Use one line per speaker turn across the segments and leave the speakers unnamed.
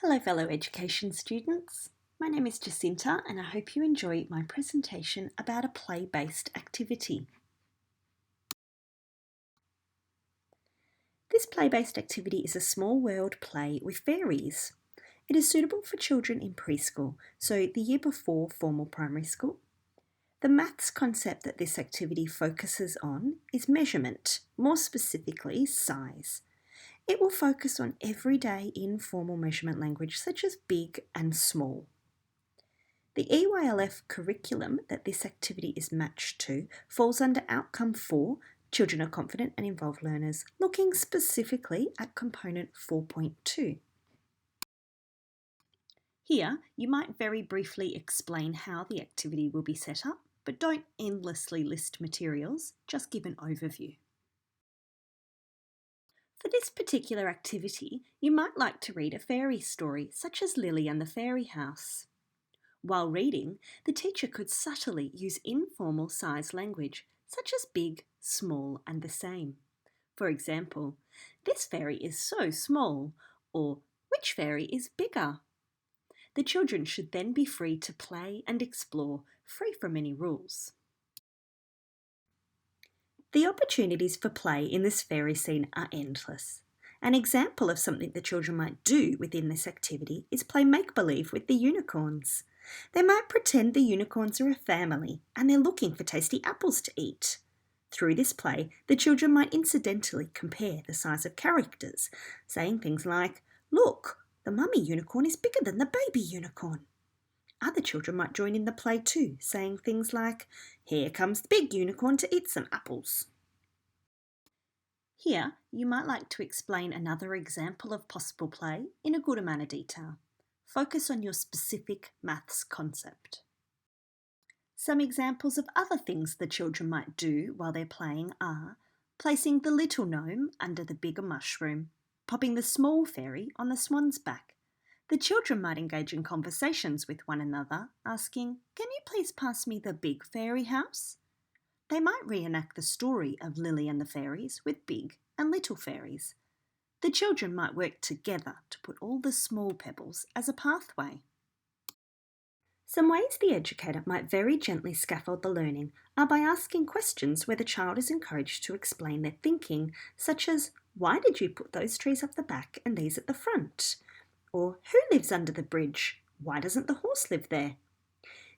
Hello fellow education students, my name is Jacinta and I hope you enjoy my presentation about a play-based activity. This play-based activity is a small world play with fairies. It is suitable for children in preschool, so the year before formal primary school. The maths concept that this activity focuses on is measurement, more specifically size. It will focus on everyday informal measurement language such as big and small. The EYLF curriculum that this activity is matched to falls under Outcome 4, Children are Confident and Involved Learners, looking specifically at Component 4.2. Here, you might very briefly explain how the activity will be set up, but don't endlessly list materials, just give an overview. For this particular activity, you might like to read a fairy story, such as Lily and the Fairy House. While reading, the teacher could subtly use informal size language, such as big, small, and the same. For example, this fairy is so small, or which fairy is bigger? The children should then be free to play and explore, free from any rules. The opportunities for play in this fairy scene are endless. An example of something the children might do within this activity is play make-believe with the unicorns. They might pretend the unicorns are a family and they're looking for tasty apples to eat. Through this play, the children might incidentally compare the size of characters, saying things like, "Look, the mummy unicorn is bigger than the baby unicorn." Other children might join in the play too, saying things like, "Here comes the big unicorn to eat some apples." Here, you might like to explain another example of possible play in a good amount of detail. Focus on your specific maths concept. Some examples of other things the children might do while they're playing are placing the little gnome under the bigger mushroom, popping the small fairy on the swan's back. The children might engage in conversations with one another, asking, "Can you please pass me the big fairy house?" They might reenact the story of Lily and the fairies with big and little fairies. The children might work together to put all the small pebbles as a pathway. Some ways the educator might very gently scaffold the learning are by asking questions where the child is encouraged to explain their thinking, such as, "Why did you put those trees up the back and these at the front?" Or, "Who lives under the bridge? Why doesn't the horse live there?"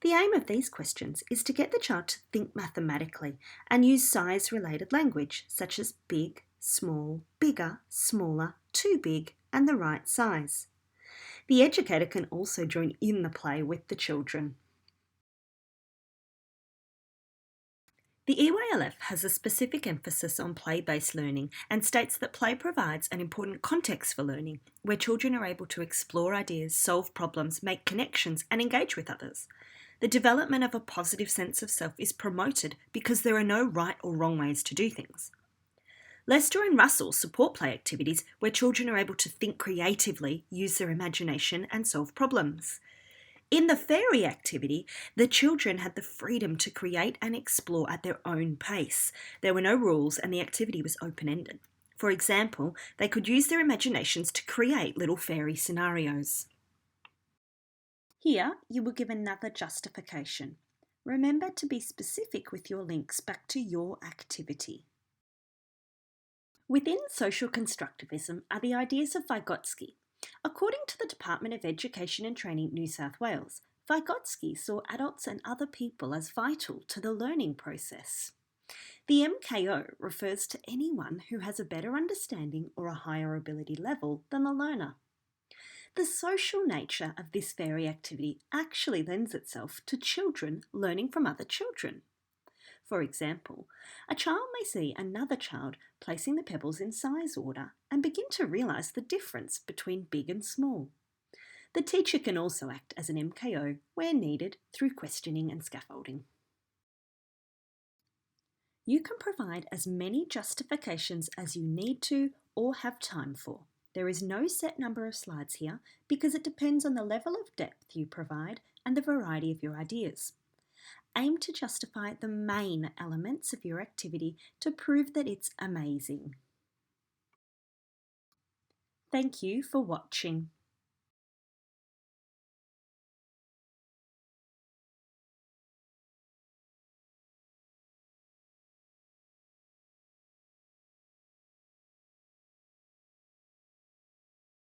The aim of these questions is to get the child to think mathematically and use size-related language, such as big, small, bigger, smaller, too big, and the right size. The educator can also join in the play with the children. The EYLF has a specific emphasis on play-based learning and states that play provides an important context for learning, where children are able to explore ideas, solve problems, make connections, and engage with others. The development of a positive sense of self is promoted because there are no right or wrong ways to do things. Lester and Russell support play activities where children are able to think creatively, use their imagination, and solve problems. In the fairy activity, the children had the freedom to create and explore at their own pace. There were no rules and the activity was open-ended. For example, they could use their imaginations to create little fairy scenarios. Here, you will give another justification. Remember to be specific with your links back to your activity. Within social constructivism are the ideas of Vygotsky. According to the Department of Education and Training, New South Wales, Vygotsky saw adults and other people as vital to the learning process. The MKO refers to anyone who has a better understanding or a higher ability level than the learner. The social nature of this fairy activity actually lends itself to children learning from other children. For example, a child may see another child placing the pebbles in size order and begin to realise the difference between big and small. The teacher can also act as an MKO where needed through questioning and scaffolding. You can provide as many justifications as you need to or have time for. There is no set number of slides here because it depends on the level of depth you provide and the variety of your ideas. Aim to justify the main elements of your activity to prove that it's amazing. Thank you for watching.